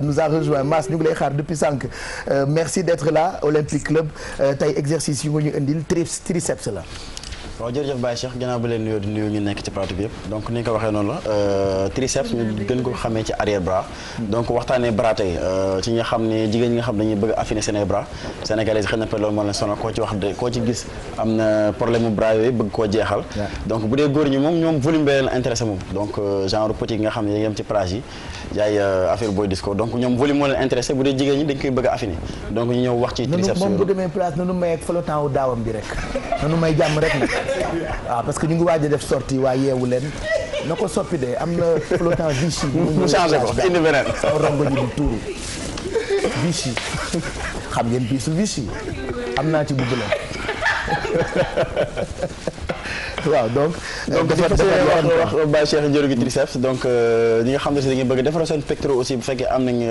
nous a rejoint Mass ñu ngi lay xaar depuis sànq merci d'être là Olympique Club tey exercice yu nga ñu indil triceps la. waaw jërëjëf Baye Cheikh ginnaaw ba leen nuyoo di nuyu ñu nekk ci plateau bi yëpp donc ni nga ko waxee noonu la triceps ñu gën ko xamee ci arrière bras donc waxtaanee bras tey ci ñi nga xam ne jigéen ñi nga xam dañuy bëgg a affiner seen ay bras sénégalais xëy na peut loolu moo leen sonal koo ci wax de koo ci gis am na problème mu bras yooyu bëgg koo jeexal donc bu dee góor ñi moom ñoom volume bi leen intéressé moom donc genre petit yi nga xam ne dañuy yem ci plage yi jaay affaire boy disco donc ñoom volume moo leen intéressé bu dee jigéen ñi dañ koy bëgg a affiner donc ñu ñëw wax ci triceps moom bu demee place nanu may ak flottant wu daawam bi rek nanu may jàmm rek nag waaw parce que ñu ngi waaj a def sortie waa yeewu leen na ko soppi de am na flottant Vichy mu changé ko indi beneen rongo ñi di tuuru Vichy xam ngeen piisu Vichy am naa ci bugg la waaw donc dafa wax Baye Cheikh jërëjëf triceps donc ñi nga xam ne si dañuy bëgg defar seen pectoraux aussi bu fekkee am nañ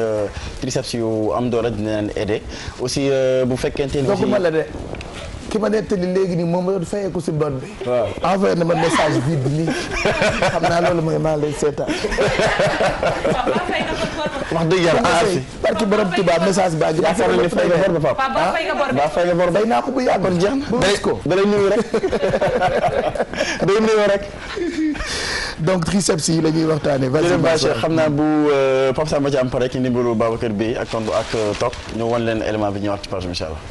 triceps yu am doole dina leen aider aussi bu fekkente ni donc ma la de ki ma nettali léegi nii moom la fayee ko si bon bi. waaw envoyé na ma message vide nii xam naa loolu mooy maa lay seetaan. wax dëgg yàlla si barki borom Tuubaa message baa ngi. yaakaar naa ne fay nga bor ba Pape. ba fay nga bor bay naa ko bu yàgg. kon jeex na da lay nuyu rek day nuyu rek. donc triceps yi la ñuy waxtaanee. vas-y xam naa bu Pape Samba ci am pare ci ndimbalu Babacar Bèye ak tontu ak toog ñu wan leen élément bi ñëwaat ci page incha allah.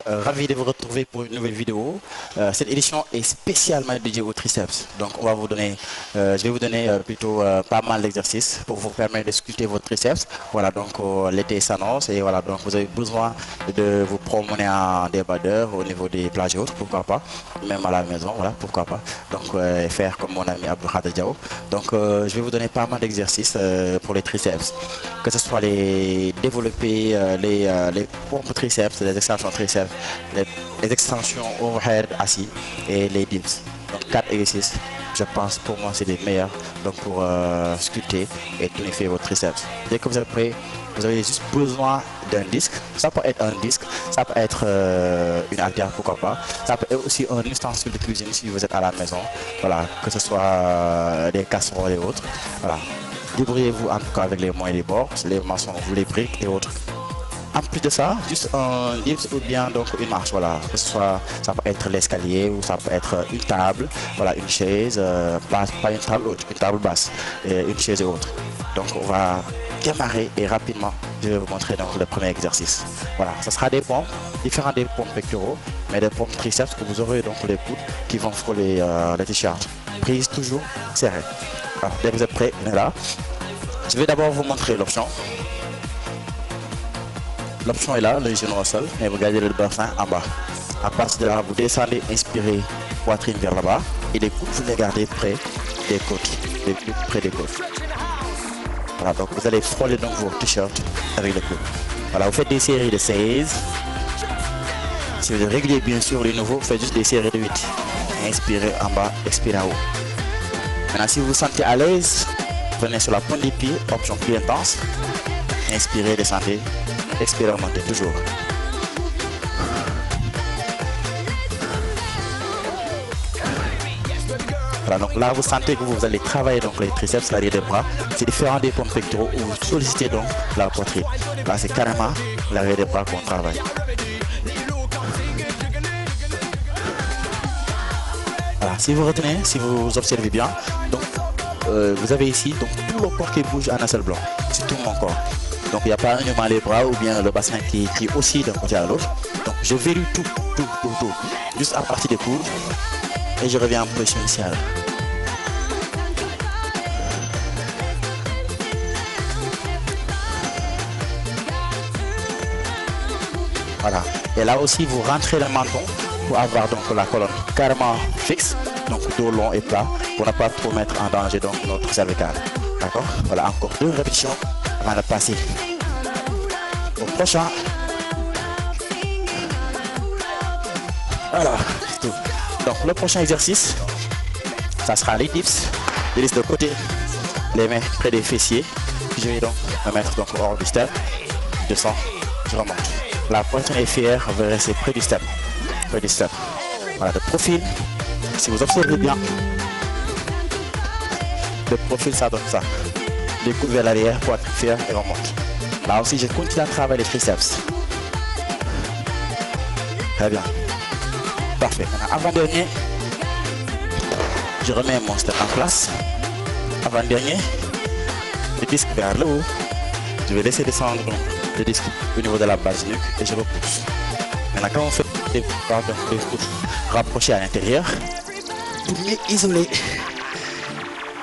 Ravi de vous retrouver pour une nouvelle vidéo. Cette édition est spécialement dédiée au triceps. Donc on va vous donner, je vais vous donner plutôt pas mal d'exercices pour vous permettre de sculpter votre triceps. Voilà, donc l'été s'annonce et voilà, donc vous avez besoin de vous promener en débardeur au niveau des plages et autres, pourquoi pas, même à la maison, voilà, pourquoi pas. Donc faire comme mon ami Abdou Khader Diao. Donc je vais vous donner pas mal d'exercices pour les triceps, que ce soit les développer, les pompes triceps, les extensions triceps, les extensions overhead assis et les dips. Donc 4 exercices, je pense pour moi c'est les meilleurs donc pour sculpter et tonifier votre triceps. Dès que vous êtes prêt, vous avez juste besoin d'un disque. Ça peut être un disque, ça peut être une haltère, pourquoi pas. Ça peut être aussi un ustensile de cuisine si vous êtes à la maison. Voilà, que ce soit des casseroles et autres. Voilà. Débrouillez-vous en tout cas avec les moyens des bords, les maçons, les briques et autres. En plus de ça, juste un dips ou bien donc une marche, voilà, que ce soit, ça peut être l'escalier ou ça peut être une table, voilà, une chaise, pas une table haute, une table basse, et une chaise et autres. Donc on va démarrer et rapidement, je vais vous montrer donc le premier exercice. Voilà, ce sera des pompes, différents des pompes pectoraux, mais des pompes triceps que vous aurez donc les coudes qui vont frôler les t-shirts. Prise toujours serrée. Voilà, dès que vous êtes prêts, on est là. Je vais d'abord vous montrer l'option. L'option est là, le genou au sol, et vous gardez le bassin en bas. À partir de là, vous descendez, inspirez, poitrine vers là-bas, et les coudes, vous les gardez près des côtes, les coudes près des côtes. Voilà, donc vous allez frôler donc vos t-shirts avec les coudes. Voilà, vous faites des séries de 16. Si vous êtes régulier, bien sûr, les nouveaux, vous faites juste des séries de 8. Inspirez en bas, expirez en haut. Maintenant, si vous vous sentez à l'aise, prenez sur la pointe des pieds, option plus intense. Inspirez, descendez. Expérimentez toujours. Voilà, donc là vous sentez que vous allez travailler donc les triceps, l'arrière des bras. C'est différent des pompes pectoraux où vous sollicitez donc la poitrine. Là c'est carrément l'arrière des bras qu'on travaille. Voilà, si vous retenez, si vous observez bien, donc vous avez ici donc tout le corps qui bouge en un seul bloc. C'est tout mon corps. Donc il n'y a pas uniquement les bras ou bien le bassin qui oscille d'un côté à l'autre. Donc je verrouille tout. Juste à partir des coudes. Et je reviens en position initiale. Voilà. Et là aussi vous rentrez le menton pour avoir donc la colonne carrément fixe. Donc dos long et plat pour ne pas trop mettre en danger donc notre cervicale. D'accord? Voilà, encore 2 répétitions avant de passer au prochain. Voilà, c'est tout. Donc le prochain exercice, ça sera les dips. Je laisse de côté, les mains près des fessiers. Je vais donc me mettre donc hors du step. Je descends, je remonte. La poitrine est fière, on va rester près du step. Près du step. Voilà, de profil, Si vous observez bien, le profil ça donne ça. Les coudes vers l'arrière, poitrine ferme et remonte. Là aussi, je continue à travailler les triceps. Très bien. Parfait. Maintenant, avant-dernier, je remets mon step en place. Avant-dernier, le disque vers le haut. Je vais laisser descendre donc, le disque au niveau de la base du nuque et je repousse. Maintenant, quand on fait des coudes rapprochés à l'intérieur, pour mieux isoler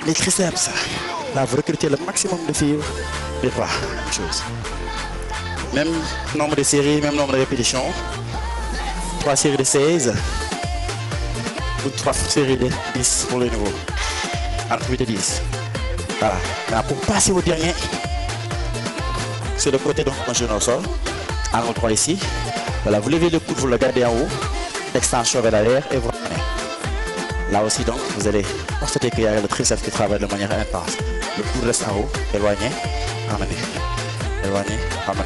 les triceps, là vous recrutez le maximum de fibres des bras. Même chose. Même nombre de séries, même nombre de répétitions. 3 séries de 16 ou 3 séries de 10 pour le niveau. Entre 8 et 10. Voilà. Maintenant, pour passer au dernier, sur le côté, donc un genou au sol, angle droit ici. Voilà, vous levez le coude, vous le gardez en haut, extension vers l'arrière et vous ramenez. Là aussi, donc, vous allez constater qu'il y a le triceps qui travaille de manière intense. Le coude reste en haut, éloigné, ramenez. Éloigné, ramenez.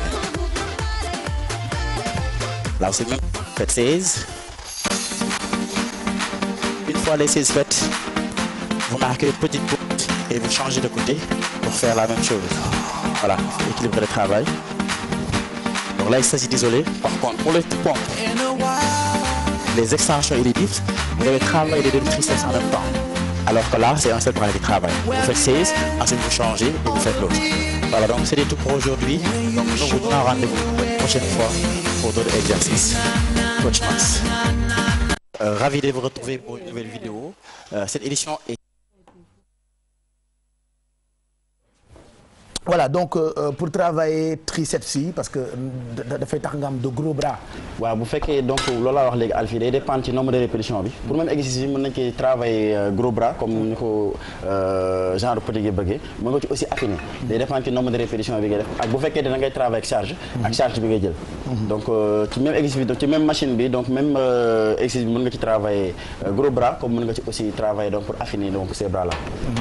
Là aussi, même, faites 16. Une fois les 16 faites, vous marquez une petite pause et vous changez de côté pour faire la même chose. Voilà, équilibrer le travail. Donc là, il s'agit d'isoler. Par contre, pour les pompes, les extensions et les dips, vous devez travailler les deux triceps en même temps. Alors que là, c'est un seul bras qui travaille. Vous faites 16, ensuite vous changez et vous faites l'autre. Voilà, donc c'est tout pour aujourd'hui. Donc nous vous donnons rendez-vous pour une prochaine fois pour d'autres exercices. Coach Max. Ravi de vous retrouver pour une nouvelle vidéo. Cette édition est... Voilà, donc pour travailler triceps yi parce que dafay tax nga am de gros bras. waaw bu fekkee donc loolu laa wax léegi Alfie day dépendre ci nombre de répétition bi pour même exercice bi mën nañ koy travailler gros bras comme ni ko genre petit gi bëggee mën nga ci aussi affiner day dépendre ci nombre de répétition bi ngay def ak bu fekkee da ngay travailler ak charge bi ngay jël. donc ci même exercice bi ci même machine bi donc même exercice bi mën nga ci travailler gros bras comme mën nga ci aussi travailler donc pour affiner donc ces bras là.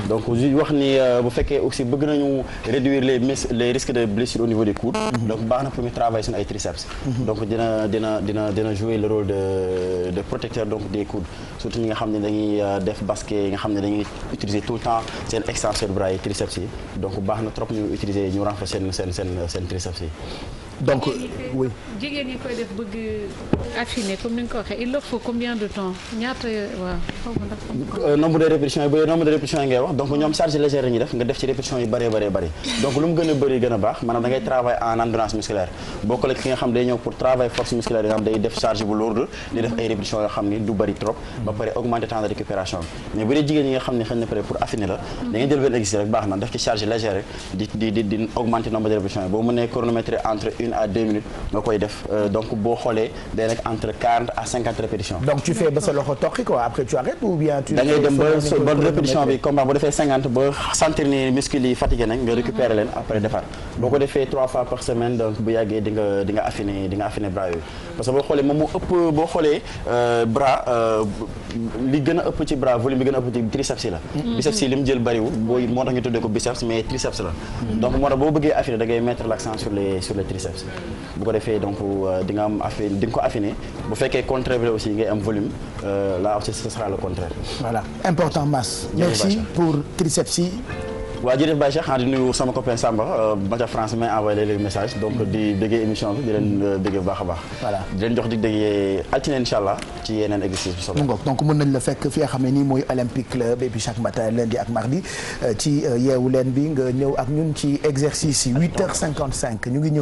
donc wax ni bu fekkee aussi bëgg nañu réduire les risques de blessure au niveau des coudes. donc baax na pour ñu travailler suñu ay triceps. donc dina jouer le rôle de protecteur donc des coudes surtout ñi nga xam ne dañuy def basket yi nga xam ne dañuy utiliser tout le temps seen extenseur de bras yi triceps yi donc baax na trop ñu utiliser ñu renforcer seen triceps yi. donc oui. jigéen ñi koy def bëgg affiner comme ni nga ko waxee il leur faut combien de temps ñaata waaw. nombre de répétitions yi bu dee nombre de répétitions yi ngay wax donc ñoom charge légère la ñuy def nga def ci répétitions yu bëree donc lu mu gën a bëri gën a baax maanaam da ngay travailler en endurance musculaire bokkul ak ki nga xam day ñëw pour travailler force musculaire yi nga xam day def charge bu lourde di def ay répétitions yoo xam ni du bëri trop ba pare augmenter temps de récupération bi mais bu dee jigéen ñi nga xam ne xëy na pour affiner la da ngay jël benn exercice rek baax na def ci charge légère rek di augmenter nombre de répétitions yi boo mënee chronométrer entre 1 à 2 minutes nga koy def donc boo xoolee day nekk entre 40 à 50 répétitions. donc tu fais ba sa loxo toqi quoi après tu arrêtes ou bien tu. da ngay dem ba répétition bi comme boo defee 50 ba sentir ni muscles yi fatigué nañ nga récupérer leen après defar boo ko defee 3 fois par semaine donc bu yàggee di nga affiner bras yooyu parce que boo xoolee moom moo ëpp boo xoolee bras li gën a ëpp ci bras volume bi gën a ëpp ci triceps yi la. biceps yi li mu jël bariwul moo tax ñu tuddee ko biceps mais triceps la. donc moo tax boo bëggee affiner da ngay mettre l'accent sur les triceps. bu ko defee donc di nga am di nga ko affiner bu fekkee contraire bi aussi ngay am volume là aussi ce sera le contraire. voilà important Mass. merci pour triceps yi. waaw jërëjëf Baye Cheikh di nuyu sama copain Samba ma ca France may envoyé léegi message donc di déggee émission bi di leen déggee bu baax a baax. voilà di leen jox dig déggee altine incha allah ci yeneen exercice bi solo. mu ngoog donc mën nañ la fekk fi nga xam ne nii mooy Olympique Club et puis chaque matin lundi ak mardi ci yeewu leen bi nga ñëw ak ñun ci exercice yi 8h55 ñu ngi ñëw.